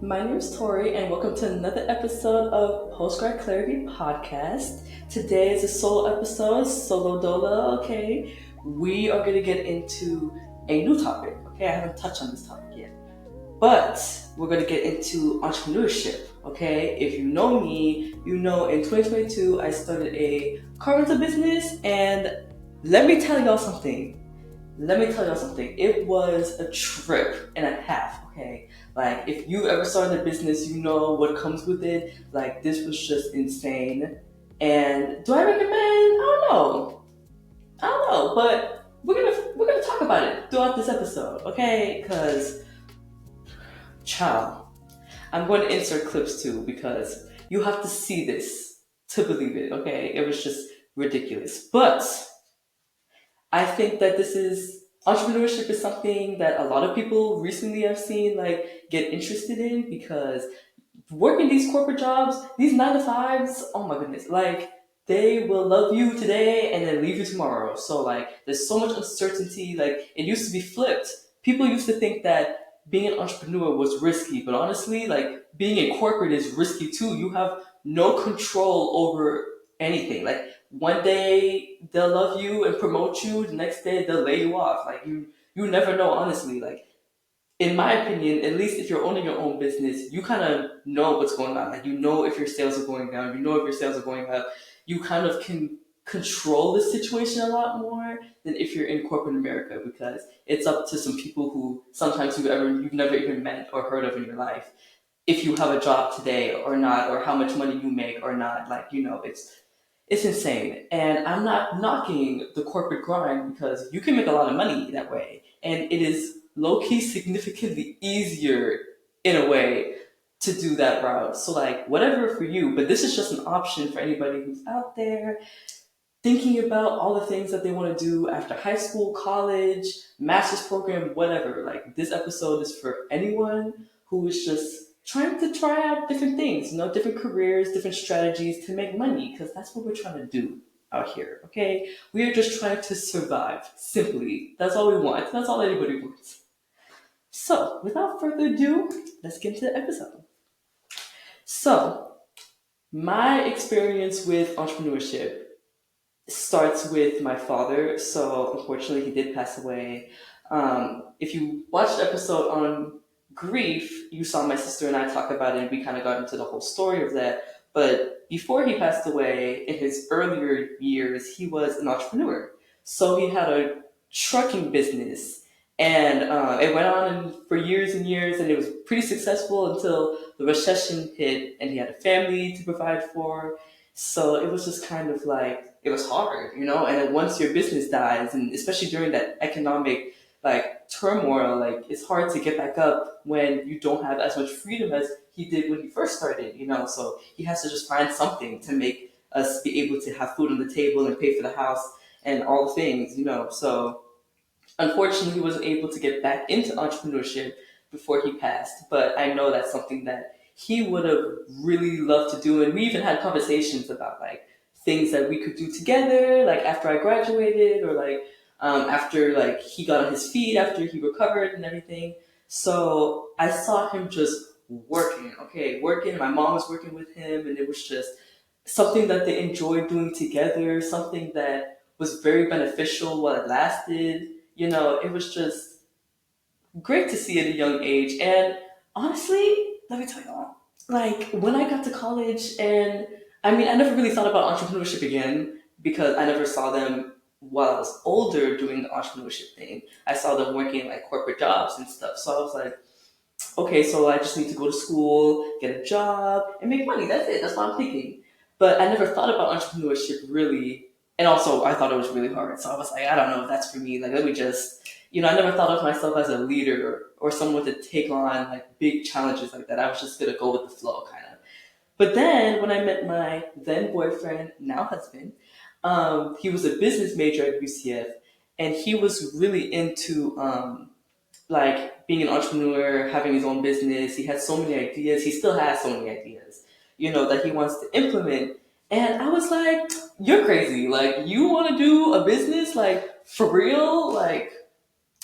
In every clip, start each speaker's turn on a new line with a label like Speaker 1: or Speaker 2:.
Speaker 1: My name is Tori, and welcome to another episode of Postgrad Clarity Podcast. Today is a solo episode, solo dolo, okay? We are going to get into a new topic, okay? I haven't touched on this topic yet. But we're going to get into entrepreneurship, okay? If you know me, you know in 2022 I started a car rental business, and let me tell y'all something. It was a trip and a half, okay? Like, if you ever started a business, you know what comes with it. Like, this was just insane. And do I recommend? I don't know, but we're gonna talk about it throughout this episode, okay? Because, child, I'm going to insert clips too because you have to see this to believe it, okay? It was just ridiculous. But I think that entrepreneurship is something that a lot of people recently I've seen like get interested in because working these corporate jobs, these 9 to 5s, oh my goodness, like they will love you today and then leave you tomorrow. So like there's so much uncertainty. Like it used to be flipped. People used to think that being an entrepreneur was risky, but honestly, like being a corporate is risky too. You have no control over anything. Like one day they'll love you and promote you, the next day they'll lay you off. Like you never know, honestly. Like in my opinion, at least if you're owning your own business, you kind of know what's going on. Like you know if your sales are going down, you know if your sales are going up. You kind of can control the situation a lot more than if you're in corporate America because it's up to some people who sometimes you've never even met or heard of in your life. If you have a job today or not, or how much money you make or not, like it's insane. And I'm not knocking the corporate grind because you can make a lot of money that way. And it is low key significantly easier in a way to do that route. So, like, whatever for you, but this is just an option for anybody who's out there thinking about all the things that they want to do after high school, college, master's program, whatever. Like, this episode is for anyone who is just trying to try out different things, different careers, different strategies to make money, because that's what we're trying to do out here, okay? We are just trying to survive, simply. That's all we want. That's all anybody wants. So, without further ado, let's get into the episode. So, my experience with entrepreneurship starts with my father. So, unfortunately, he did pass away. If you watched the episode on grief, you saw my sister and I talk about it, and we kind of got into the whole story of that. But before he passed away, in his earlier years, he was an entrepreneur. So he had a trucking business, and it went on for years and years, and it was pretty successful until the recession hit, and he had a family to provide for. So it was just kind of like, it was hard, And then once your business dies, and especially during that economic like turmoil, like it's hard to get back up when you don't have as much freedom as he did when he first started, So he has to just find something to make us be able to have food on the table and pay for the house and all the things, So unfortunately, he wasn't able to get back into entrepreneurship before he passed. But I know that's something that he would have really loved to do, and we even had conversations about like things that we could do together, like after I graduated, or like after like he got on his feet, after he recovered and everything. So I saw him just working. My mom was working with him, and it was just something that they enjoyed doing together, something that was very beneficial while it lasted. It was just great to see at a young age. And honestly, let me tell y'all, like when I got to college, and I mean, I never really thought about entrepreneurship again because I never saw them while I was older doing the entrepreneurship thing. I saw them working like corporate jobs and stuff. So I was like, okay, so I just need to go to school, get a job, and make money. That's it. That's what I'm thinking. But I never thought about entrepreneurship really. And also, I thought it was really hard. So I was like, I don't know if that's for me. Like, let me just, I never thought of myself as a leader or someone to take on like big challenges like that. I was just going to go with the flow, kind of. But then when I met my then boyfriend, now husband, he was a business major at UCF, and he was really into like being an entrepreneur, having his own business. He had so many ideas. He still has so many ideas, that he wants to implement. And I was like, you're crazy. Like, you want to do a business, like, for real? Like,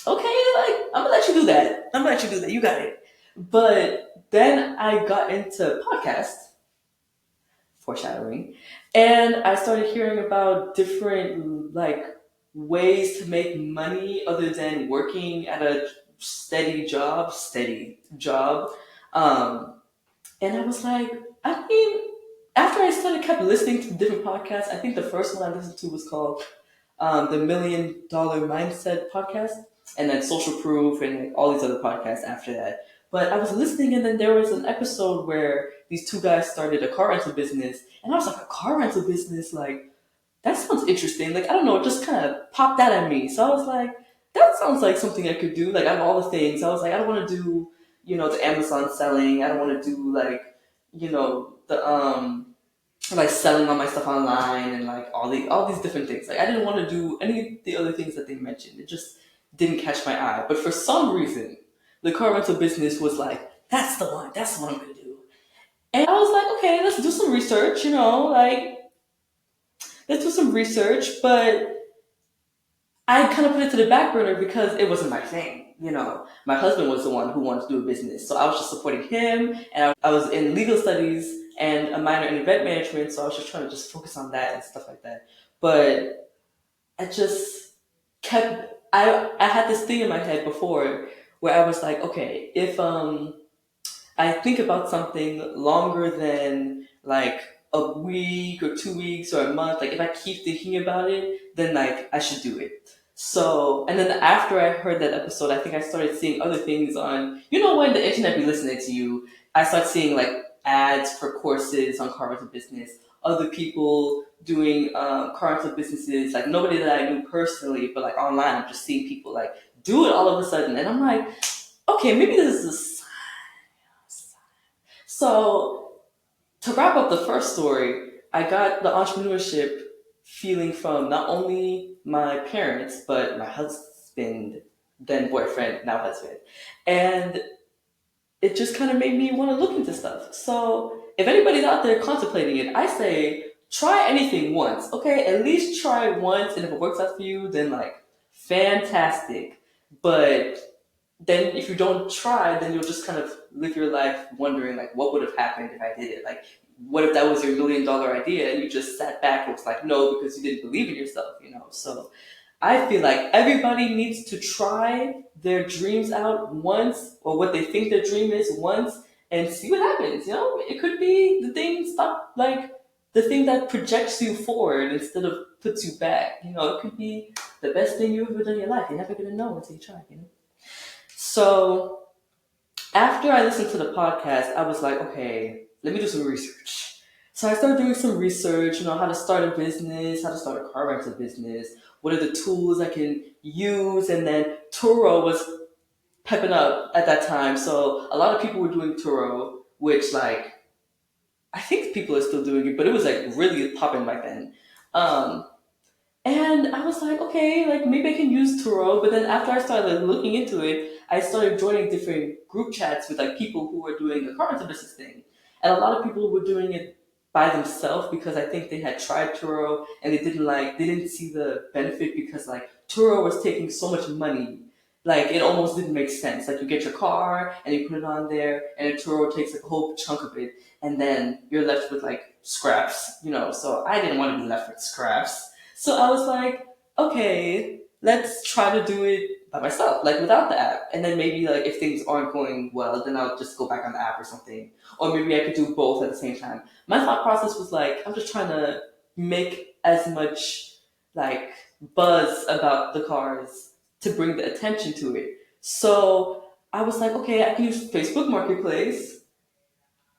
Speaker 1: okay, like, I'm going to let you do that. You got it. But then I got into podcasts, foreshadowing, and I started hearing about different like ways to make money other than working at a steady job. Um, and I was like, I mean, after I started kept listening to different podcasts, I think the first one I listened to was called the $1 Million Mindset podcast, and then Social Proof, and like, all these other podcasts after that. But I was listening, and then there was an episode where these two guys started a car rental business, and I was like, a car rental business, like that sounds interesting. Like I don't know, it just kind of popped out at me. So I was like, that sounds like something I could do. Like out of all the things, I was like, I don't want to do, the Amazon selling. I don't want to do like, the like selling all my stuff online and like all these different things. Like I didn't want to do any of the other things that they mentioned. It just didn't catch my eye. But for some reason, the car rental business was like, that's the one. That's the one I'm gonna do. And I was like, okay, let's do some research. Like let's do some research. But I kind of put it to the back burner because it wasn't my thing. My husband was the one who wanted to do a business, so I was just supporting him. And I was in legal studies and a minor in event management, so I was just trying to just focus on that and stuff like that. But I just kept. I had this thing in my head before where I was like, okay, if I think about something longer than like a week or 2 weeks or a month. Like if I keep thinking about it, then like I should do it. So, and then after I heard that episode, I think I started seeing other things on, when the internet be listening to you, I start seeing like ads for courses on car rental business, other people doing car rental businesses, like nobody that I knew personally, but like online, I'm just seeing people like do it all of a sudden. And I'm like, okay, maybe this is a so, to wrap up the first story, I got the entrepreneurship feeling from not only my parents, but my husband, then boyfriend, now husband. And it just kind of made me want to look into stuff. So, if anybody's out there contemplating it, I say try anything once, okay? At least try it once, and if it works out for you, then like fantastic. But then if you don't try, then you'll just kind of live your life wondering like what would have happened if I did it. Like what if that was your $1 million idea and you just sat back and was like no because you didn't believe in yourself. So I feel like everybody needs to try their dreams out once or what they think their dream is once and see what happens. It could be the thing stop like the thing that projects you forward instead of puts you back. It could be the best thing you've ever done in your life. You're never gonna know until you try. So after I listened to the podcast, I was like, okay, let me do some research. So I started doing some research, how to start a business, how to start a car rental business, what are the tools I can use, and then Turo was pepping up at that time. So a lot of people were doing Turo, which like I think people are still doing it, but it was like really popping back then. Um, and I was like, okay, like maybe I can use Turo. But then after I started like, looking into it, I started joining different group chats with like people who were doing the car rental business thing. And a lot of people were doing it by themselves because I think they had tried Turo and they didn't see the benefit because like Turo was taking so much money. Like it almost didn't make sense. Like you get your car and you put it on there and Turo takes like a whole chunk of it and then you're left with like scraps. So I didn't want to be left with scraps. So I was like, okay, let's try to do it by myself, like without the app. And then maybe like if things aren't going well, then I'll just go back on the app or something. Or maybe I could do both at the same time. My thought process was like, I'm just trying to make as much like buzz about the cars to bring the attention to it. So I was like, okay, I can use Facebook Marketplace.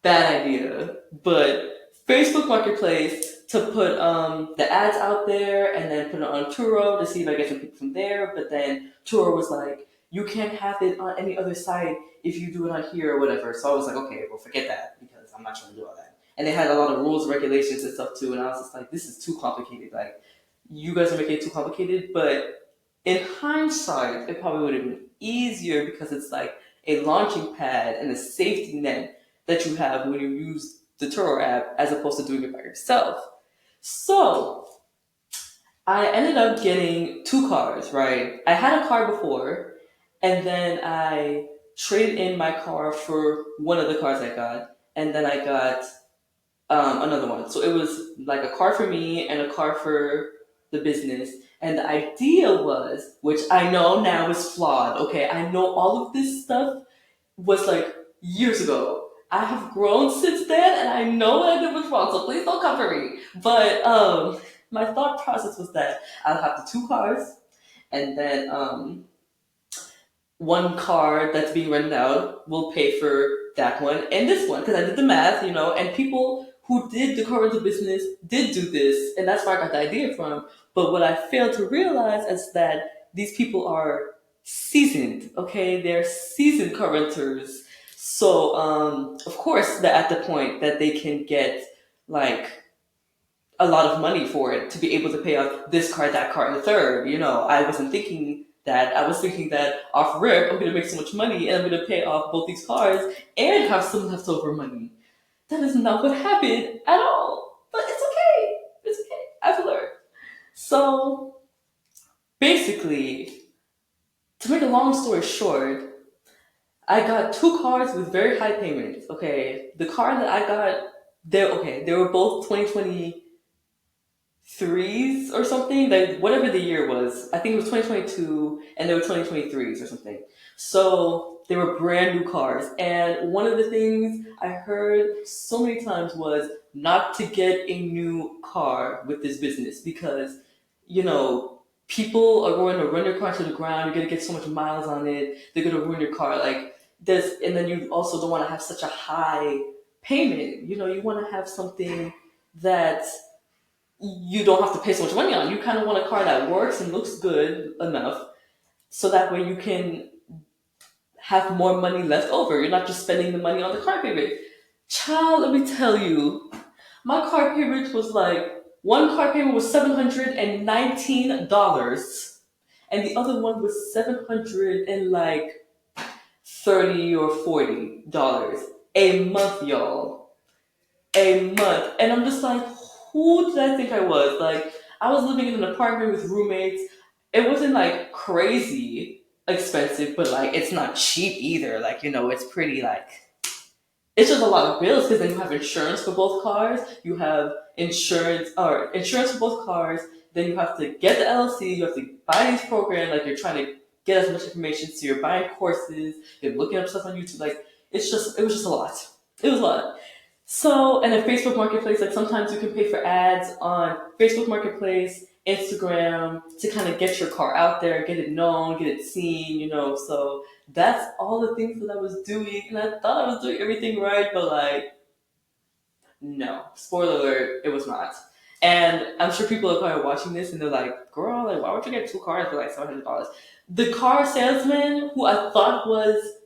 Speaker 1: Bad idea. But Facebook Marketplace to put the ads out there and then put it on Turo to see if I get some people from there. But then Turo was like, you can't have it on any other site if you do it on here or whatever. So I was like, okay, well, forget that because I'm not trying to do all that. And they had a lot of rules, regulations, and stuff too. And I was just like, this is too complicated. Like, you guys are making it too complicated. But in hindsight, it probably would have been easier because it's like a launching pad and a safety net that you have when you use the Turo app as opposed to doing it by yourself. So I ended up getting two cars, right? I had a car before, and then I trade in my car for one of the cars I got, and then I got another one. So it was like a car for me and a car for the business. And the idea was, which I know now is flawed. Okay, I know all of this stuff was like years ago. I have grown since then, and I know what I did was wrong. So please don't come for me. But my thought process was that I'll have the two cars, and then one car that's being rented out will pay for that one and this one because I did the math, and people who did the car rental business did do this, and that's where I got the idea from. But what I failed to realize is that these people are seasoned, okay? They're seasoned car renters. So, of course, they're at the point that they can get like a lot of money for it to be able to pay off this card, that card, and the third. I wasn't thinking that. I was thinking that off rip, I'm going to make so much money and I'm going to pay off both these cards and have some leftover money. That is not what happened at all. But it's okay. It's okay. I've learned. So basically, to make a long story short, I got two cars with very high payments. Okay, the car that I got, they were both 2020 threes or something, like whatever the year was. I think it was 2022 and they were 2023s or something. So they were brand new cars. And one of the things I heard so many times was not to get a new car with this business because, people are going to run your car to the ground. You're going to get so much miles on it. They're going to ruin your car. Like this. And then you also don't want to have such a high payment. You want to have something that you don't have to pay so much money on. You kind of want a car that works and looks good enough so that way you can have more money left over. You're not just spending the money on the car payment. Child, let me tell you, my car payment was like, one car payment was $719 and the other one was 700 and like 30 or $40 a month, y'all. A month. And I'm just like, who did I think I was? Like, I was living in an apartment with roommates. It wasn't like crazy expensive, but like it's not cheap either. Like, it's pretty like it's just a lot of bills because then you have insurance for both cars. You have insurance for both cars. Then you have to get the LLC. You have to buy these programs. Like you're trying to get as much information. So you're buying courses. You're looking up stuff on YouTube. Like it was just a lot. It was a lot. So, and then Facebook Marketplace, like sometimes you can pay for ads on Facebook Marketplace, Instagram to kind of get your car out there, get it known, get it seen, So that's all the things that I was doing. And I thought I was doing everything right, but like, no. Spoiler alert, it was not. And I'm sure people are probably watching this and they're like, girl, like, why would you get two cars for like $700? The car salesman who I thought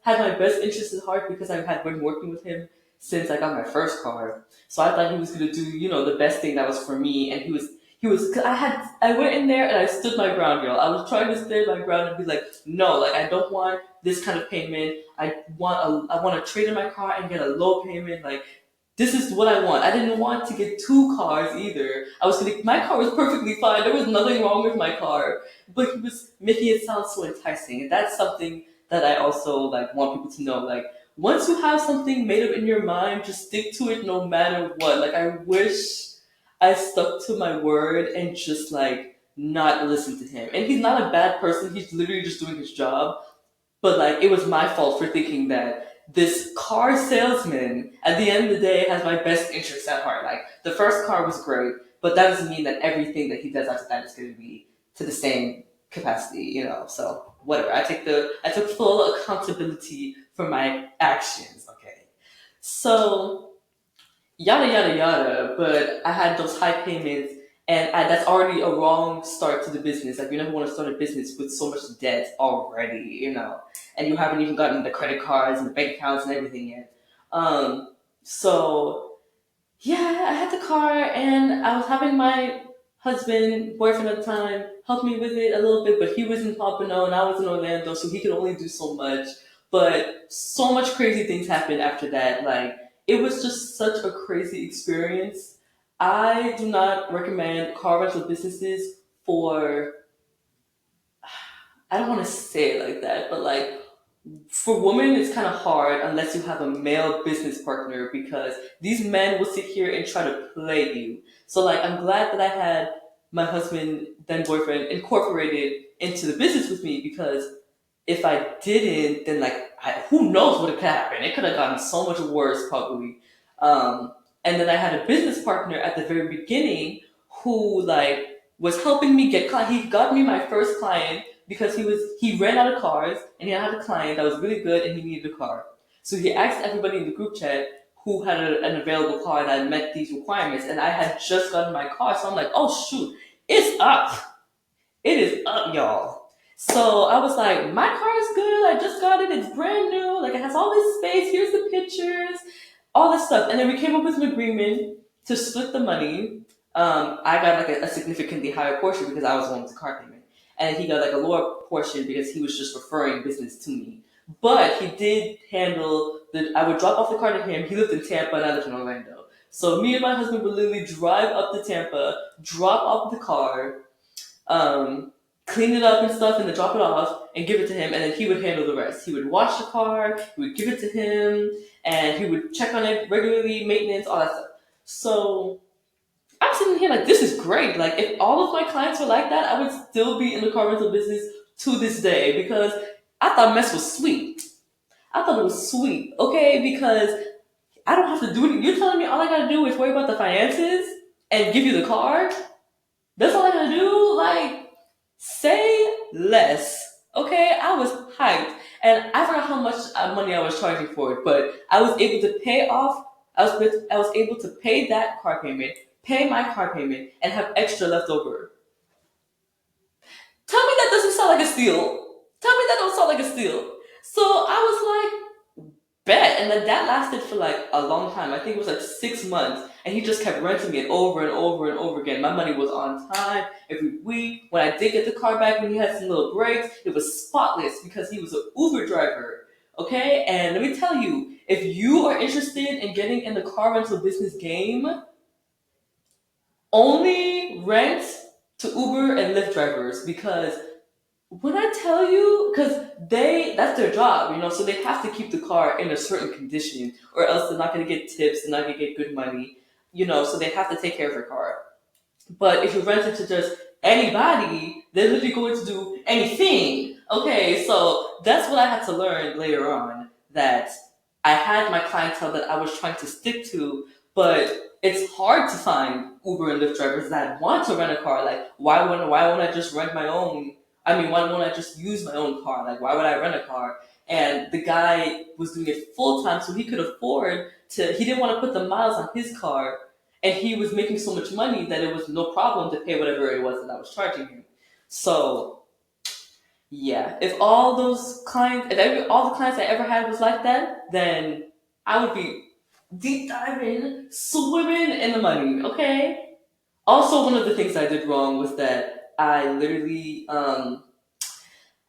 Speaker 1: had my best interest at heart because I had been working with him since I got my first car. So I thought he was gonna do, the best thing that was for me. And cause I went in there and I stood my ground, girl. I was trying to stand my ground and be like, no, like I don't want this kind of payment. I want to trade in my car and get a low payment. Like this is what I want. I didn't want to get two cars either. My car was perfectly fine. There was nothing wrong with my car, but he was making it sound so enticing. And that's something that I also like want people to know. Like once you have something made up in your mind, just stick to it no matter what. Like I wish I stuck to my word and just like not listen to him. And he's not a bad person. He's literally just doing his job. But like it was my fault for thinking that this car salesman at the end of the day has my best interest at heart. Like the first car was great, but that doesn't mean that everything that he does after that is going to be to the same capacity, So whatever. I took full accountability for my actions. Okay, so yada yada yada. But I had those high payments, and that's already a wrong start to the business. Like you never want to start a business with so much debt already, and you haven't even gotten the credit cards and the bank accounts and everything yet. So yeah, I had the car, and I was having my boyfriend at the time, help me with it a little bit, but he was in Pompano and I was in Orlando, so he could only do so much. But so much crazy things happened after that. Like it was just such a crazy experience. I do not recommend car rental businesses for, I don't want to say it like that, but like For women, it's kind of hard unless you have a male business partner because these men will sit here and try to play you. So, like, I'm glad that I had my husband, then boyfriend, incorporated into the business with me because if I didn't, then like who knows what could happen? It could have gotten so much worse probably. Um, and then I had a business partner at the very beginning who like was helping me get. He got me my first client because he ran out of cars and he had a client that was really good and he needed a car. So he asked everybody in the group chat who had an available car and I met these requirements and I had just gotten my car. So I'm like, oh shoot, it's up. It is up, y'all. So I was like, my car is good. I just got it. It's brand new. Like it has all this space. Here's the pictures, all this stuff. And then we came up with an agreement to split the money. I got like a significantly higher portion because I was the one with the car payment, and he got like a lower portion because he was just referring business to me. But he did handle the. I would drop off the car to him. He lived in Tampa and I lived in Orlando. So me and my husband would literally drive up to Tampa, drop off the car, clean it up and stuff, and then drop it off and give it to him, and then he would handle the rest. He would wash the car, he would give it to him, and he would check on it regularly, maintenance, all that stuff. So I'm sitting here like, this is great. Like, if all of my clients were like that, I would still be in the car rental business to this day because I thought mess was sweet. I thought it was sweet, okay? Because I don't have to do it. You're telling me all I gotta do is worry about the finances and give you the car? That's all I gotta do? Like, say less. Okay, I was hyped, and I forgot how much money I was charging for it, but I was able to pay off. I was able to pay that car payment, pay my car payment, and have extra left over. Tell me that doesn't sound like a steal. Tell me that don't sound like a steal. So I was like, bet. And then that lasted for like a long time. I think it was like 6 months. And he just kept renting it over and over and over again. My money was on time every week. When I did get the car back, when he had some little breaks, it was spotless because he was an Uber driver. Okay? And let me tell you, if you are interested in getting in the car rental business game, only rent to Uber and Lyft drivers because when I tell you, because that's their job, so they have to keep the car in a certain condition, or else they're not going to get tips, they're not going to get good money, so they have to take care of their car. But if you rent it to just anybody, they're literally going to do anything. Okay, so that's what I had to learn later on, that I had my clientele that I was trying to stick to, but it's hard to find Uber and Lyft drivers that want to rent a car. Like, why won't I just rent my own? I mean, why won't I just use my own car? Like, why would I rent a car? And the guy was doing it full time, so he could afford to. He didn't want to put the miles on his car, and he was making so much money that it was no problem to pay whatever it was that I was charging him. So yeah, if all those clients, all the clients I ever had was like that, then I would be deep diving, swimming in the money. Okay. Also, one of the things I did wrong was that I literally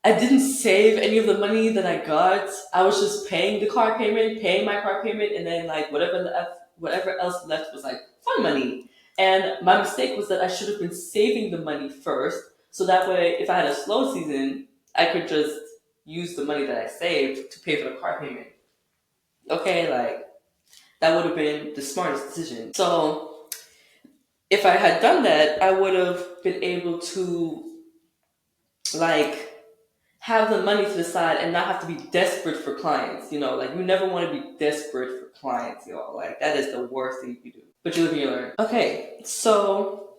Speaker 1: I didn't save any of the money that I got. I was just paying the car payment, paying my car payment, and then like whatever else left was like fun money. And my mistake was that I should have been saving the money first, so that way, if I had a slow season, I could just use the money that I saved to pay for the car payment. Okay, like that would have been the smartest decision. So if I had done that, I would have been able to like have the money to the side and not have to be desperate for clients. Like you never want to be desperate for clients, y'all. Like that is the worst thing you can do. But you live and you learn. Okay, so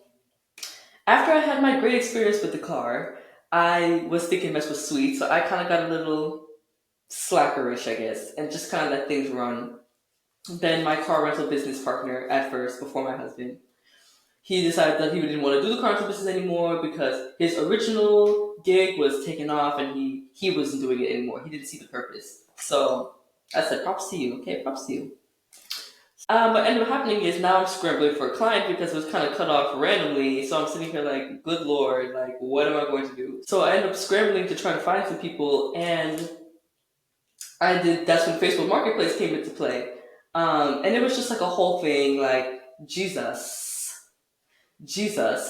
Speaker 1: after I had my great experience with the car, I was thinking mess was sweet, so I kind of got a little slackerish, I guess, and just kind of let things run. Then my car rental business partner, at first, before my husband, he decided that he didn't want to do the car rental business anymore because his original gig was taken off and he wasn't doing it anymore. He didn't see the purpose. So I said, props to you. Okay, props to you. What ended up happening is now I'm scrambling for a client because it was kind of cut off randomly. So I'm sitting here like, good Lord, like, what am I going to do? So I ended up scrambling to try and find some people, and that's when Facebook Marketplace came into play. And it was just like a whole thing, like, Jesus.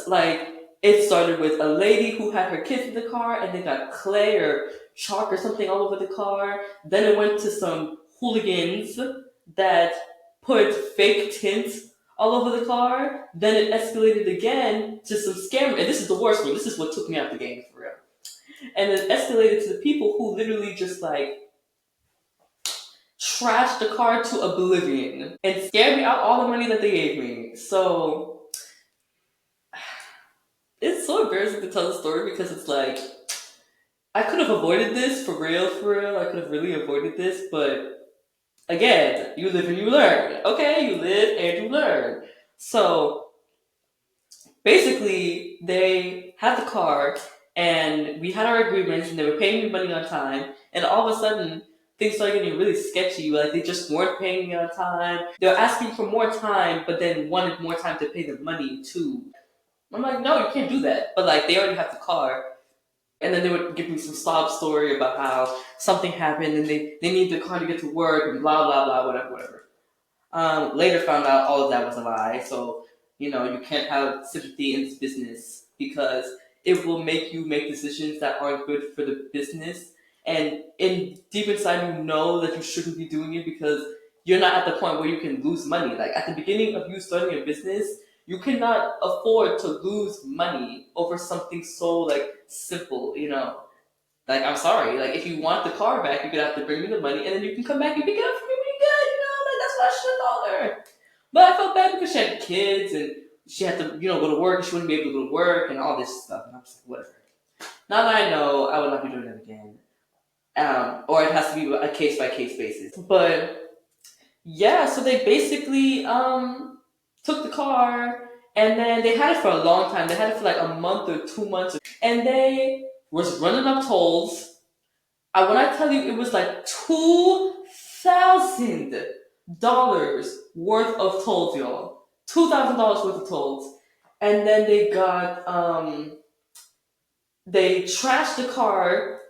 Speaker 1: Like, it started with a lady who had her kids in the car, and they got Claire chalk or something all over the car. Then it went to some hooligans that put fake tint all over the car. Then it escalated again to some scam. And this is the worst one. This is what took me out the game for real. And it escalated to the people who literally just like trashed the car to oblivion and scared me out all the money that they gave me. So it's so embarrassing to tell the story because it's like I could have avoided this for real, for real. I could have really avoided this, but again, you live and you learn. Okay, you live and you learn. So basically, they had the car and we had our agreements and they were paying me money on time. And all of a sudden, things started getting really sketchy. Like they just weren't paying me on time. They were asking for more time, but then wanted more time to pay the money too. I'm like, no, you can't do that. But like, they already have the car. And then they would give me some sob story about how something happened and they need the car to get to work and blah, blah, blah, whatever. Later found out all of that was a lie. So, you can't have sympathy in this business because it will make you make decisions that aren't good for the business. And deep inside, you know that you shouldn't be doing it because you're not at the point where you can lose money. Like at the beginning of you starting a business, you cannot afford to lose money over something so like simple, Like I'm sorry, like if you want the car back, you're gonna have to bring me the money, and then you can come back and pick it up for me when you good, Like that's what I should have told her. But I felt bad because she had kids and she had to, go to work. And she wouldn't be able to go to work and all this stuff. And I'm just like, whatever. Now that I know, I would not be doing that again. Or it has to be a case by case basis. But yeah, so they basically took the car and then they had it for a long time. They had it for like a month or 2 months, and they was running up tolls. When I tell you, it was like $2,000 worth of tolls, y'all. $2,000 worth of tolls, and then they got they trashed the car.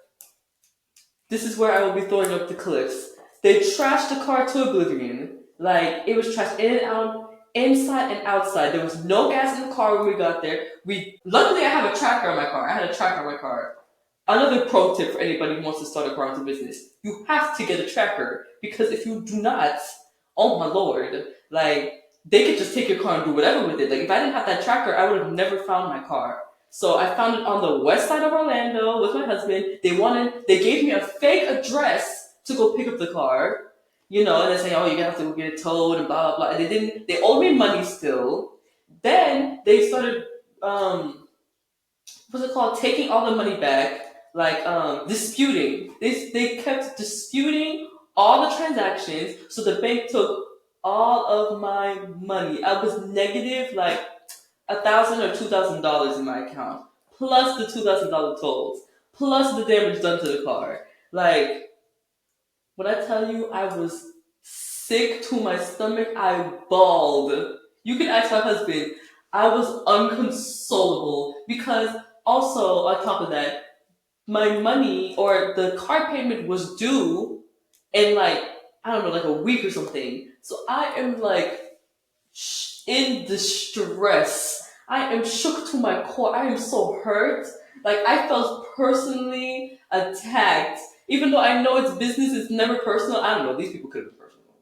Speaker 1: This is where I will be throwing up the clips. They trashed the car to oblivion. Like, it was trashed in and out, inside and outside. There was no gas in the car when we got there. Luckily, I have a tracker on my car. I had a tracker on my car. Another pro tip for anybody who wants to start a car into business. You have to get a tracker. Because if you do not, oh my lord, like, they could just take your car and do whatever with it. Like, if I didn't have that tracker, I would have never found my car. So I found it on the west side of Orlando with my husband. They gave me a fake address to go pick up the car, and they say, oh, you're gonna have to go get it towed and blah, blah, blah. And they owed me money still. Then they started, what's it called? Taking all the money back, like, disputing. They kept disputing all the transactions. So the bank took all of my money. I was negative, like, $1,000 or $2,000 in my account, plus the $2,000 tolls, plus the damage done to the car. Like, when I tell you I was sick to my stomach, I bawled. You can ask my husband. I was unconsolable because also on top of that, my money or the car payment was due in like, I don't know, like a week or something. So I am like in distress. I am shook to my core. I am so hurt. Like, I felt personally attacked. Even though I know it's business, it's never personal. I don't know. These people could have been personal.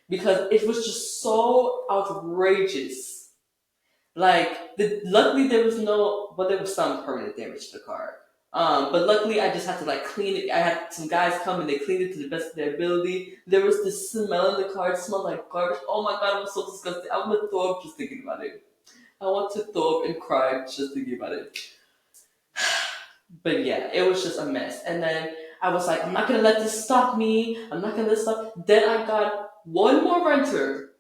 Speaker 1: Because it was just so outrageous. Like, luckily there was there was some permanent damage to the car. But luckily I just had to like clean it. I had some guys come and they cleaned it to the best of their ability. There was this smell in the car. It smelled like garbage. Oh my god, it was so disgusting. I want to throw up just thinking about it. I want to throw up and cry just thinking about it. But yeah, it was just a mess. And then I was like, I'm not going to let this stop me. I'm not going to let this stop. Then I got one more renter.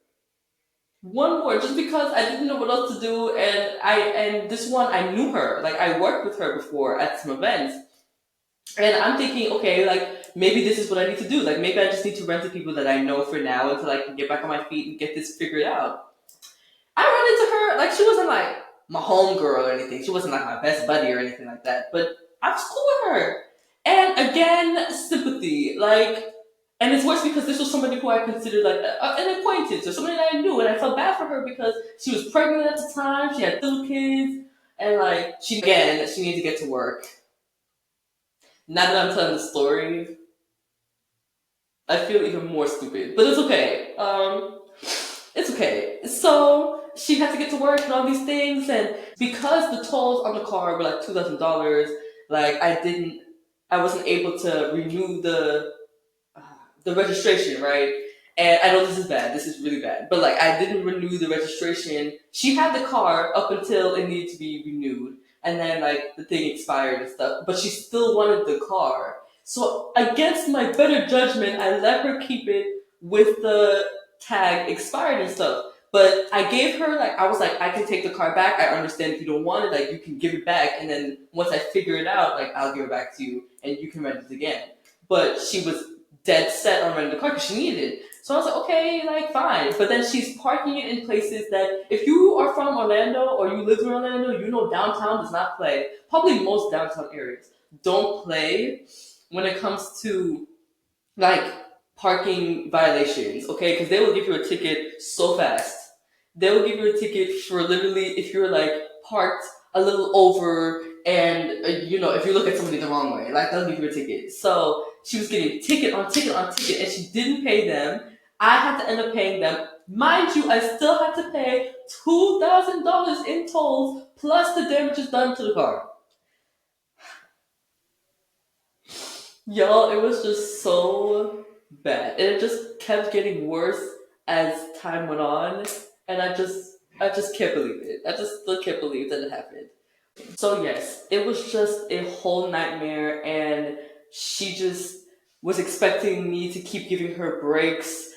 Speaker 1: One more, just because I didn't know what else to do. And this one, I knew her. Like, I worked with her before at some events. And I'm thinking, okay, like, maybe this is what I need to do. Like, maybe I just need to rent to people that I know for now until I can get back on my feet and get this figured out. I run into her, like, she wasn't like my homegirl or anything. She wasn't like my best buddy or anything like that. But I was cool with her. And again, sympathy. Like, and it's worse because this was somebody who I considered like an acquaintance or somebody that I knew. And I felt bad for her because she was pregnant at the time. She had little kids. And like, she needed to get to work. Now that I'm telling the story, I feel even more stupid, but it's okay. It's okay. So she had to get to work and all these things, and because the tolls on the car were like $2,000, like I wasn't able to renew uh, the registration, right? And I know this is bad. This is really bad. But like, I didn't renew the registration. She had the car up until it needed to be renewed, and then like the thing expired and stuff. But she still wanted the car. So against my better judgment, I let her keep it with the tag expired and stuff. But I gave her like I was like I can take the car back. I understand if you don't want it, like you can give it back, and then once I figure it out, like I'll give it back to you, and you can rent it again. But she was dead set on renting the car because she needed it. So I was like, okay, like fine. But then she's parking it in places that if you are from Orlando or you live in Orlando, you know downtown does not play. Probably most downtown areas don't play when it comes to like parking violations, okay? Because they will give you a ticket so fast. They will give you a ticket for literally if you're like parked a little over and if you look at somebody the wrong way, like they'll give you a ticket. So she was getting ticket on ticket on ticket, and she didn't pay them. I had to end up paying them. Mind you, I still had to pay $2,000 in tolls plus the damages done to the car. Y'all, it was just so bad. And it just kept getting worse as time went on. And I just can't believe it. I just still can't believe that it happened. So yes, it was just a whole nightmare, and she just was expecting me to keep giving her breaks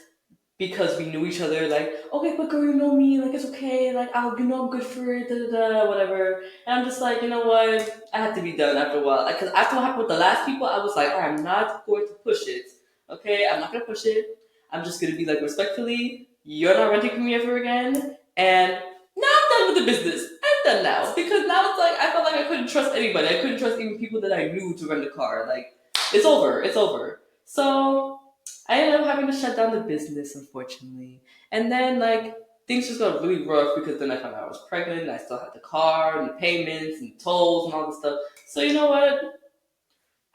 Speaker 1: because we knew each other, like, okay, but girl, you know me, like, it's okay, like, I'm good for it, da da da, whatever. And I'm just like, you know what? I had to be done after a while. Because after what happened with the last people, I was like, I'm not going to push it. Okay, I'm not going to push it. I'm just going to be like, respectfully, you're not renting from me ever again. And now I'm done with the business. I'm done now. Because now it's like, I felt like I couldn't trust anybody. I couldn't trust even people that I knew to rent a car. Like, it's over. It's over. So I ended up having to shut down the business, unfortunately. And then, like, things just got really rough because then I found out I was pregnant and I still had the car and the payments and tolls and all this stuff. So, you know what?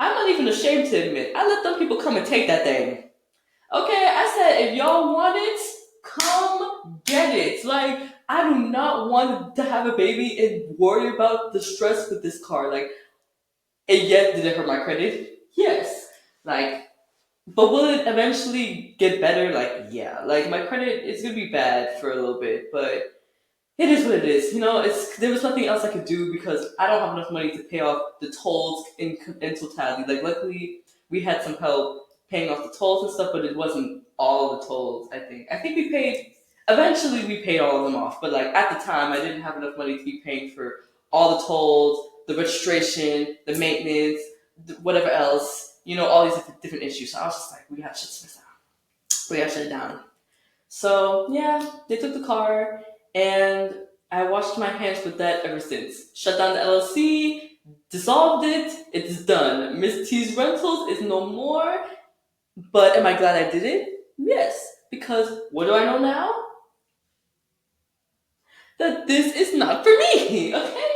Speaker 1: I'm not even ashamed to admit, I let them people come and take that thing. Okay, I said, if y'all want it, come get it. Like, I do not want to have a baby and worry about the stress with this car. Like, and yet, did it hurt my credit? Yes. Like, but will it eventually get better? Like, yeah. Like, my credit is gonna be bad for a little bit, but it is what it is. There was nothing else I could do because I don't have enough money to pay off the tolls in totality. Like, luckily, we had some help paying off the tolls and stuff, but it wasn't all the tolls. I think we paid. Eventually, we paid all of them off, but like at the time, I didn't have enough money to be paying for all the tolls, the registration, the maintenance, whatever else. All these different issues. So I was just like, we gotta shut this down. We gotta shut it down. So yeah, they took the car, and I washed my hands with that ever since. Shut down the LLC, dissolved it. It's done. Miss T's Rentals is no more. But am I glad I did it? Yes, because what do I know now? That this is not for me. Okay.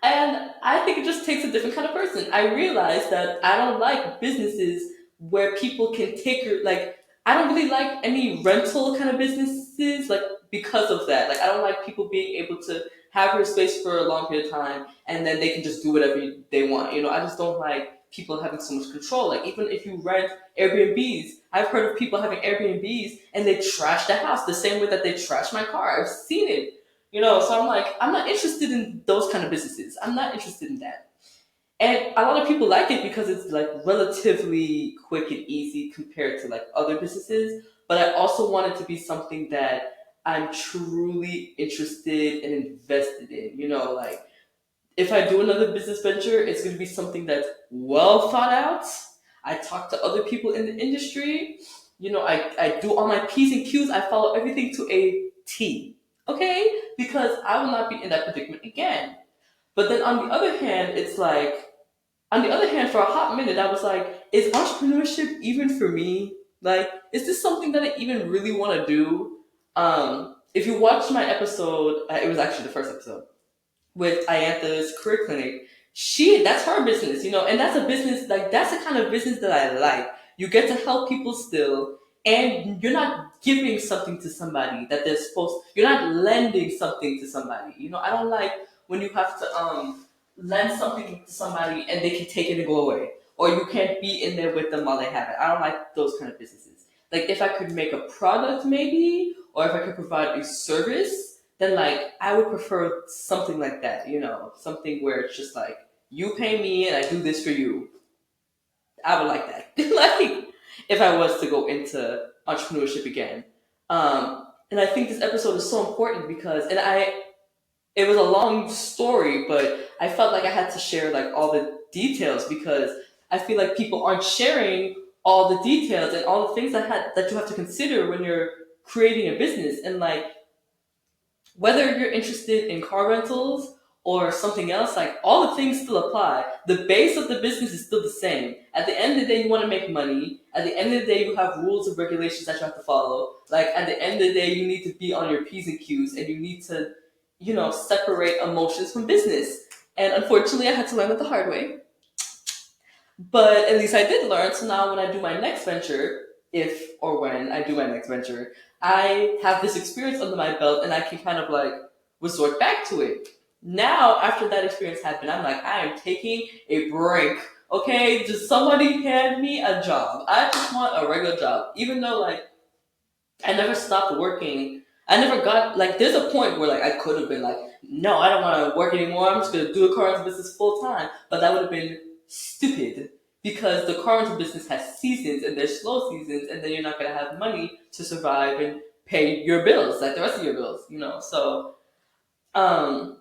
Speaker 1: And I think it just takes a different kind of person. I realize that I don't like businesses where people can take your like. I don't really like any rental kind of businesses, like because of that. Like I don't like people being able to have your space for a long period of time and then they can just do whatever they want. I just don't like people having so much control. Like even if you rent Airbnbs, I've heard of people having Airbnbs and they trash the house the same way that they trash my car. I've seen it. So I'm like, I'm not interested in those kind of businesses. I'm not interested in that. And a lot of people like it because it's like relatively quick and easy compared to like other businesses. But I also want it to be something that I'm truly interested and invested in. Like if I do another business venture, it's going to be something that's well thought out. I talk to other people in the industry. I do all my P's and Q's. I follow everything to a T. Okay? Because I will not be in that predicament again. But then on the other hand, for a hot minute, I was like, is entrepreneurship even for me? Like, is this something that I even really want to do? If you watch my episode, it was actually the first episode with Iantha's career clinic. that's her business, and that's a business, like, that's the kind of business that I like. You get to help people still, and you're not giving something to somebody that they're supposed, you're not lending something to somebody. I don't like when you have to lend something to somebody and they can take it and go away, or you can't be in there with them while they have it. I don't like those kind of businesses. Like, if I could make a product maybe, or if I could provide a service, then, like, I would prefer something like that, something where it's just like, you pay me and I do this for you. I would like that. Like, if I was to go into entrepreneurship again. And I think this episode is so important because, it was a long story, but I felt like I had to share, like, all the details, because I feel like people aren't sharing all the details and all the things that you have to consider when you're creating a business. And, like, whether you're interested in car rentals or something else, like, all the things still apply. The base of the business is still the same. At the end of the day, you want to make money. At the end of the day, you have rules and regulations that you have to follow. Like, at the end of the day, you need to be on your P's and Q's, and you need to, separate emotions from business. And unfortunately, I had to learn it the hard way. But at least I did learn. So now when I do my next venture, if or when I do my next venture, I have this experience under my belt and I can kind of, like, resort back to it. Now, after that experience happened, I'm like, I am taking a break. Okay, just somebody hand me a job. I just want a regular job. Even though, like, I never stopped working. I never got, like, there's a point where, like, I could have been like, no, I don't want to work anymore. I'm just gonna do a car rental business full time. But that would have been stupid, because the car rental business has seasons, and there's slow seasons, and then you're not gonna have money to survive and pay your bills, like the rest of your bills. So, um,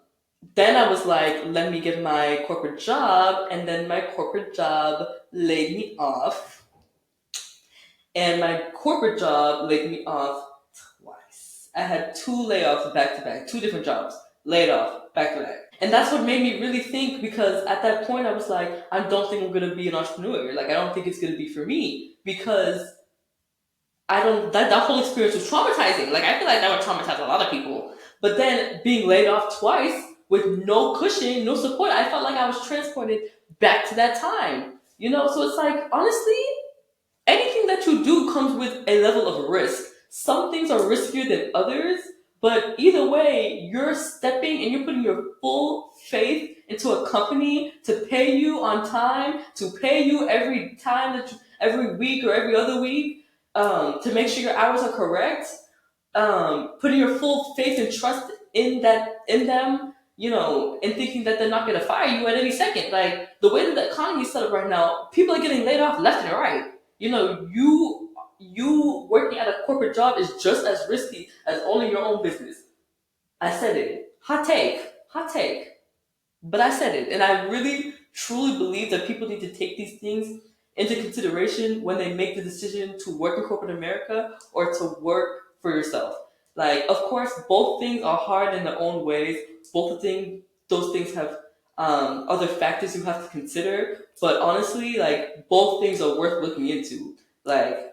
Speaker 1: then I was like, let me get my corporate job, and then my corporate job laid me off, and my corporate job laid me off twice. I had two layoffs back to back, two different jobs laid off back to back. And that's what made me really think, because at that point I was like, I don't think I'm gonna be an entrepreneur. Like, I don't think it's gonna be for me, because I don't that whole experience was traumatizing. Like, I feel like that would traumatize a lot of people. But then being laid off twice with no cushion, no support, I felt like I was transported back to that time. So it's like, honestly, anything that you do comes with a level of risk. Some things are riskier than others, but either way, you're stepping and you're putting your full faith into a company to pay you on time, to pay you every time every week or every other week, to make sure your hours are correct, putting your full faith and trust in them, and thinking that they're not going to fire you at any second. Like, the way that the economy is set up right now, people are getting laid off left and right. You working at a corporate job is just as risky as owning your own business. I said it. Hot take. But I said it, and I really truly believe that people need to take these things into consideration when they make the decision to work in corporate America or to work for yourself. Like, of course, both things are hard in their own ways. Those things have other factors you have to consider. But honestly, like, both things are worth looking into. Like,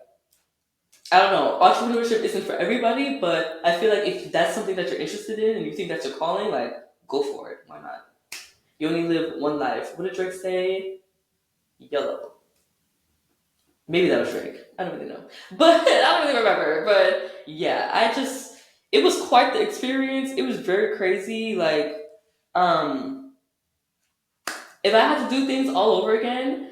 Speaker 1: I don't know, entrepreneurship isn't for everybody, but I feel like if that's something that you're interested in and you think that's your calling, like, go for it. Why not? You only live one life. What did Drake say? Yellow. Maybe that was Drake. I don't really know. But I don't really remember. But yeah, it was quite the experience. It was very crazy. Like, um, if I had to do things all over again,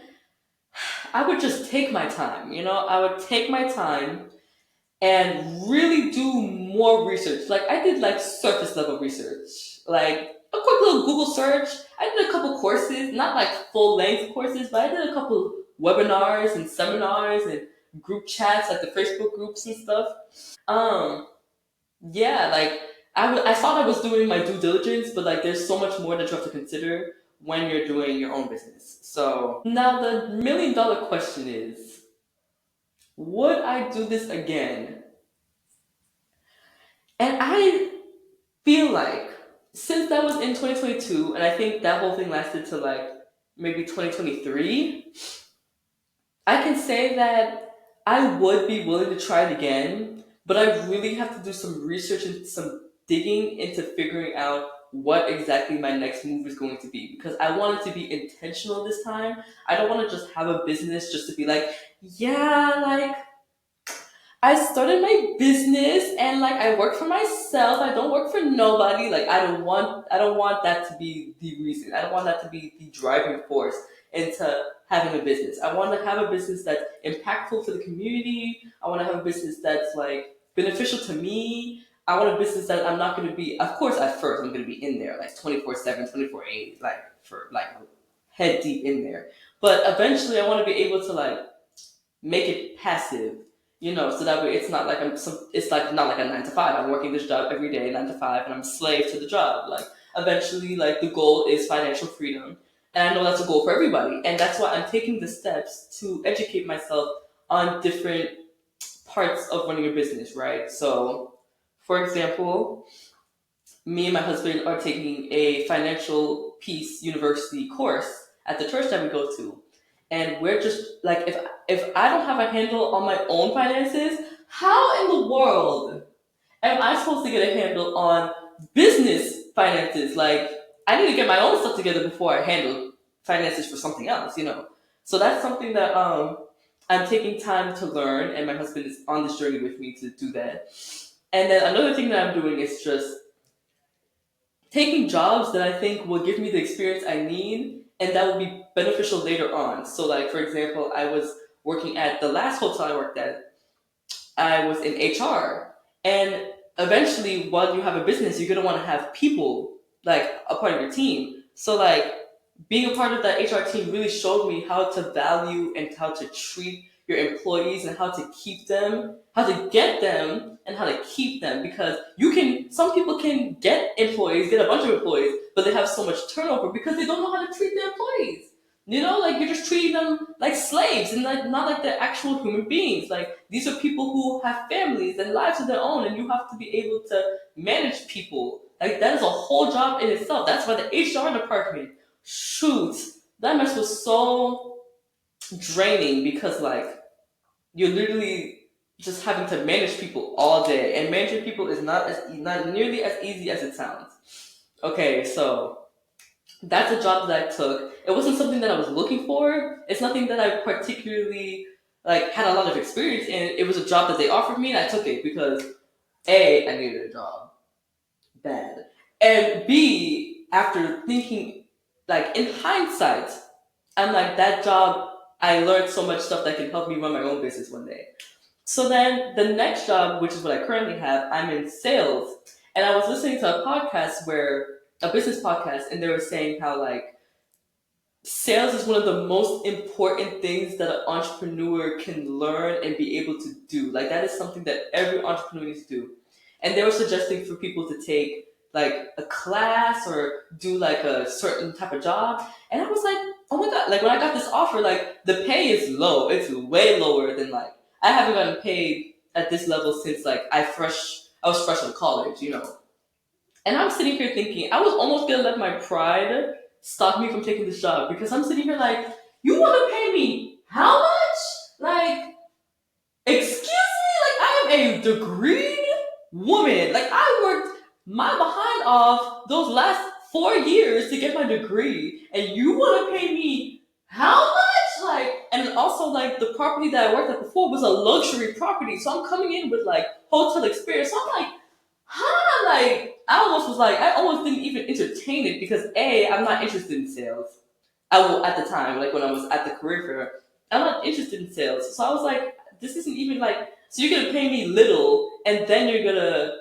Speaker 1: I would just take my time. I would take my time and really do more research. Like, I did, like, surface level research. Like, a quick little Google search. I did a couple courses, not like full length courses, but I did a couple webinars and seminars and group chats, like the Facebook groups and stuff. Um, yeah, like, I thought I was doing my due diligence, but, like, there's so much more that you have to consider when you're doing your own business. So now the $1 million question is, would I do this again? And I feel like, since that was in 2022, and I think that whole thing lasted to, like, maybe 2023, I can say that I would be willing to try it again, but I really have to do some research and some digging into figuring out what exactly my next move is going to be, because I want it to be intentional this time. I don't want to just have a business just to be like, yeah, like I started my business and like I work for myself. I don't work for nobody. Like I don't want that to be the reason. I don't want that to be the driving force into having a business. I want to have a business that's impactful to the community. I want to have a business that's like beneficial to me. I want a business that I'm not going to be, of course, at first I'm going to be in there like 24/7, 24/8, like for like head deep in there. But eventually I want to be able to like make it passive, so that way it's not like it's like not like a 9 to 5. I'm working this job every day, 9 to 5, and I'm a slave to the job. Like eventually, like the goal is financial freedom, and I know that's a goal for everybody, and that's why I'm taking the steps to educate myself on different parts of running a business, right? So, for example, me and my husband are taking a financial peace university course at the church that we go to. And we're just like, if I don't have a handle on my own finances, how in the world am I supposed to get a handle on business finances? Like, I need to get my own stuff together before I handle finances for something else. So that's something that I'm taking time to learn, and my husband is on this journey with me to do that. And then another thing that I'm doing is just taking jobs that I think will give me the experience I need and that will be beneficial later on. So, like, for example, I was working at the last hotel I worked at, I was in HR. And eventually, while you have a business, you're going to want to have people, like, a part of your team. So, like, being a part of that HR team really showed me how to value and how to treat your employees and how to keep them, how to get them and how to keep them, because some people can get a bunch of employees, but they have so much turnover because they don't know how to treat their employees. Like you're just treating them like slaves and like not like they're actual human beings. Like these are people who have families and lives of their own, and you have to be able to manage people. Like that is a whole job in itself. That's why the HR department, shoot, that mess was so draining because like you're literally just having to manage people all day, and managing people is not nearly as easy as it sounds. Okay, so that's a job that I took. It wasn't something that I was looking for. It's nothing that I particularly like had a lot of experience in. It was a job that they offered me, and I took it because A, I needed a job bad, and B, after thinking like in hindsight, I'm like that job. I learned so much stuff that can help me run my own business one day. So then the next job, which is what I currently have, I'm in sales. And I was listening to a business podcast, and they were saying how like sales is one of the most important things that an entrepreneur can learn and be able to do. Like that is something that every entrepreneur needs to do. And they were suggesting for people to take like a class or do like a certain type of job. And I was like, oh my God, like when I got this offer, like the pay is low. It's way lower than like, I haven't gotten paid at this level since like I was fresh out of college. And I'm sitting here thinking, I was almost gonna let my pride stop me from taking this job because I'm sitting here like, you wanna pay me how much? Like, excuse me? Like, I am a degree woman. Like, I worked my behind off those last 4 years to get my degree, and you wanna pay me how much? Like, and also like the property that I worked at before was a luxury property, so I'm coming in with like hotel experience. So I'm like, huh? Like, I almost didn't even entertain it because A, I'm not interested in sales. At the time, like when I was at the career fair, I'm not interested in sales. So I was like, this isn't even like, so you're gonna pay me little and then you're gonna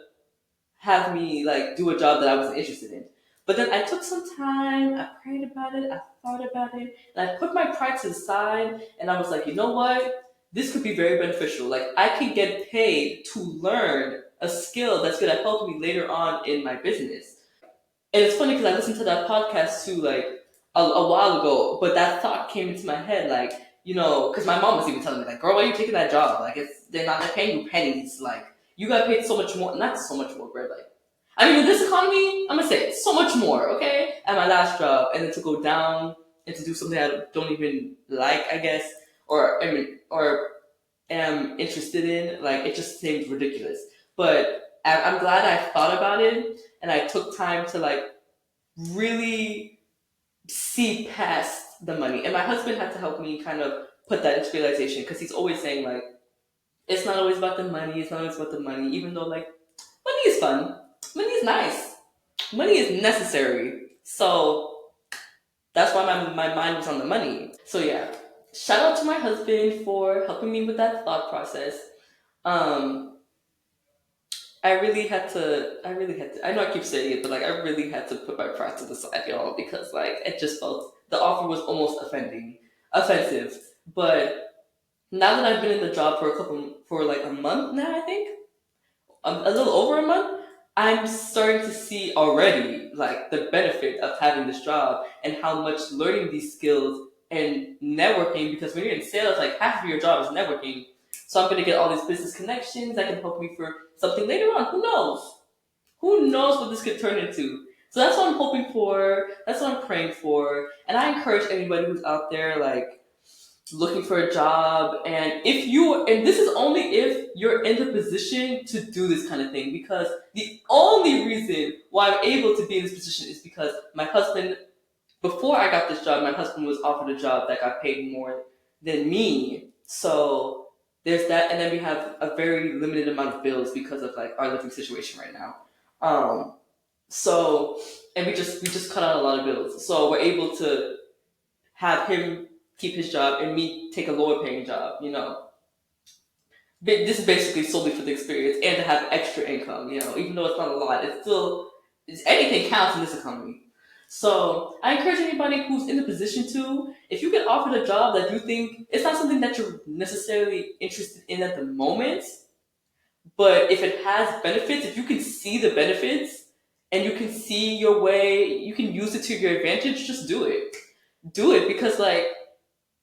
Speaker 1: have me like do a job that I wasn't interested in. But then I took some time, I prayed about it, I thought about it, and I put my pride to the side, and I was like, you know what? This could be very beneficial. Like I can get paid to learn a skill that's gonna help me later on in my business. And it's funny because I listened to that podcast too, like a while ago, but that thought came into my head, like, because my mom was even telling me, like, girl, why are you taking that job? Like, they're paying you pennies. Like, you got paid so much more, not so much more, but like, I mean, in this economy, I'm gonna say so much more, okay? At my last job, and then to go down and to do something I don't even like, I guess, or am interested in, like, it just seems ridiculous. But I'm glad I thought about it and I took time to like really see past the money. And my husband had to help me kind of put that into realization because he's always saying like, it's not always about the money. It's not always about the money, even though like money is fun, money is nice, money is necessary. So that's why my mind was on the money. So yeah, shout out to my husband for helping me with that thought process. Um, I really had to, I know I keep saying it, but like I really had to put my pride to the side, y'all, because like it just felt, the offer was almost offensive. But now that I've been in the job for like a month now, I think, a little over a month, I'm starting to see already like the benefit of having this job and how much learning these skills and networking, because when you're in sales, like half of your job is networking. So I'm gonna get all these business connections that can help me for something later on. Who knows? Who knows what this could turn into? So that's what I'm hoping for. That's what I'm praying for. And I encourage anybody who's out there like looking for a job, and this is only if you're in the position to do this kind of thing, because the only reason why I'm able to be in this position is because my husband, before I got this job, my husband was offered a job that got paid more than me. So there's that, and then we have a very limited amount of bills because of like our living situation right now. um so and we just cut out a lot of bills, so we're able to have him keep his job and me take a lower paying job, you know. This is basically solely for the experience and to have extra income, you know, even though it's not a lot, anything counts in this economy. So I encourage anybody who's in the position to, if you get offered a job that you think it's not something that you're necessarily interested in at the moment, but if it has benefits, if you can see the benefits and you can see your way, you can use it to your advantage, just do it. Do it, because like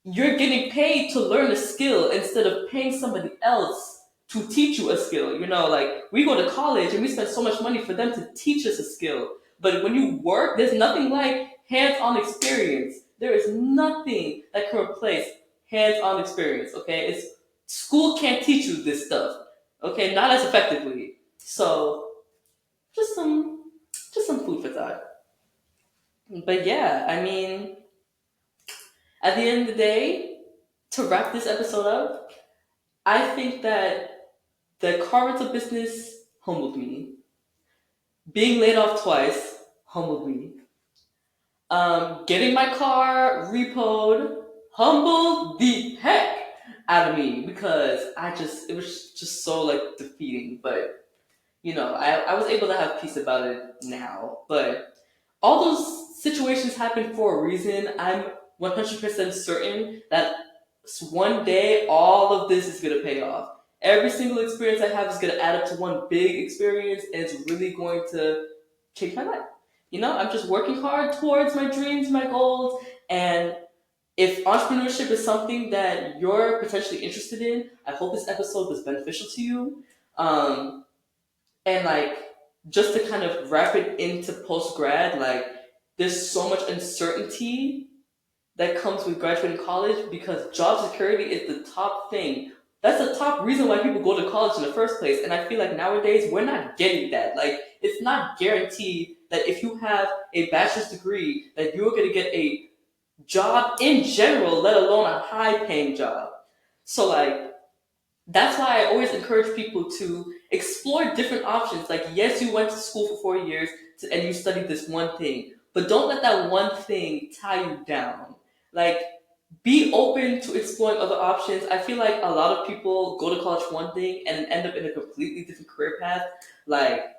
Speaker 1: you're getting paid to learn a skill instead of paying somebody else to teach you a skill. You know, like we go to college and we spend so much money for them to teach us a skill. But when you work, there's nothing like hands-on experience. There is nothing that can replace hands-on experience. Okay, school can't teach you this stuff. Okay, not as effectively. So just some food for thought. But yeah, I mean, at the end of the day, to wrap this episode up, I think that the car rental business humbled me. Being laid off twice humbled me. Getting my car repoed humbled the heck out of me, because it was just so like defeating. But you know, I was able to have peace about it now. But all those situations happen for a reason. I'm 100% certain that one day all of this is going to pay off. Every single experience I have is going to add up to one big experience, and it's really going to change my life. You know, I'm just working hard towards my dreams, my goals, and if entrepreneurship is something that you're potentially interested in, I hope this episode was beneficial to you. And like, just to kind of wrap it into post grad, like, there's so much uncertainty that comes with graduating college, because job security is the top thing. That's the top reason why people go to college in the first place. And I feel like nowadays we're not getting that. Like, it's not guaranteed that if you have a bachelor's degree that you're going to get a job in general, let alone a high paying job. So like, that's why I always encourage people to explore different options. Like, yes, you went to school for 4 years and you studied this one thing, but don't let that one thing tie you down. Like, be open to exploring other options. I feel like a lot of people go to college one thing and end up in a completely different career path. Like,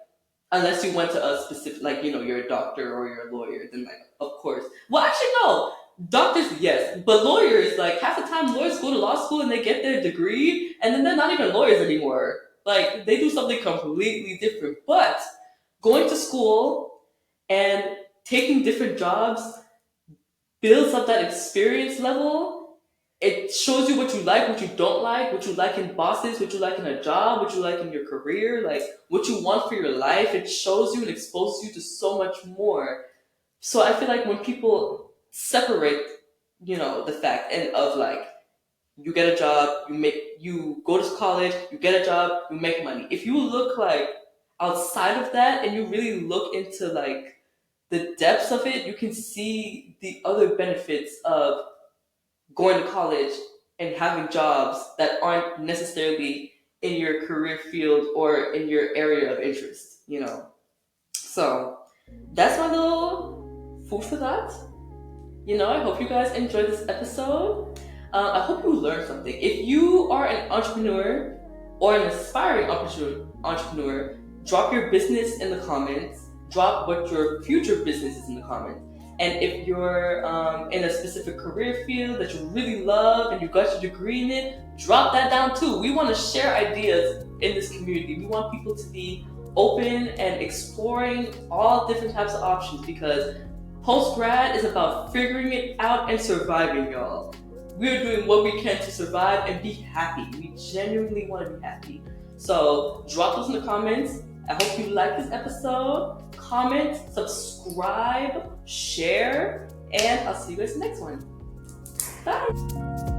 Speaker 1: unless you went to a specific, like, you know, you're a doctor or you're a lawyer, then like, of course. Well, actually, no. Doctors, yes, but lawyers, like half the time, lawyers go to law school and they get their degree, and then they're not even lawyers anymore. Like, they do something completely different. But going to school and taking different jobs builds up that experience level. It shows you what you like, what you don't like, what you like in bosses, what you like in a job, what you like in your career, like what you want for your life. It shows you and exposes you to so much more. So I feel like when people separate, you know, the fact and of like, you get a job, you go to college, you get a job, you make money. If you look like outside of that and you really look into like the depths of it, you can see the other benefits of going to college and having jobs that aren't necessarily in your career field or in your area of interest, you know. So that's my little food for thought. You know, I hope you guys enjoyed this episode. I hope you learned something. If you are an entrepreneur or an aspiring entrepreneur, drop your business in the comments. Drop what your future business is in the comments. And if you're in a specific career field that you really love and you got your degree in it, drop that down too. We want to share ideas in this community. We want people to be open and exploring all different types of options, because post-grad is about figuring it out and surviving, y'all. We're doing what we can to survive and be happy. We genuinely want to be happy. So drop those in the comments. I hope you like this episode. Comment, subscribe, share, and I'll see you guys in the next one. Bye.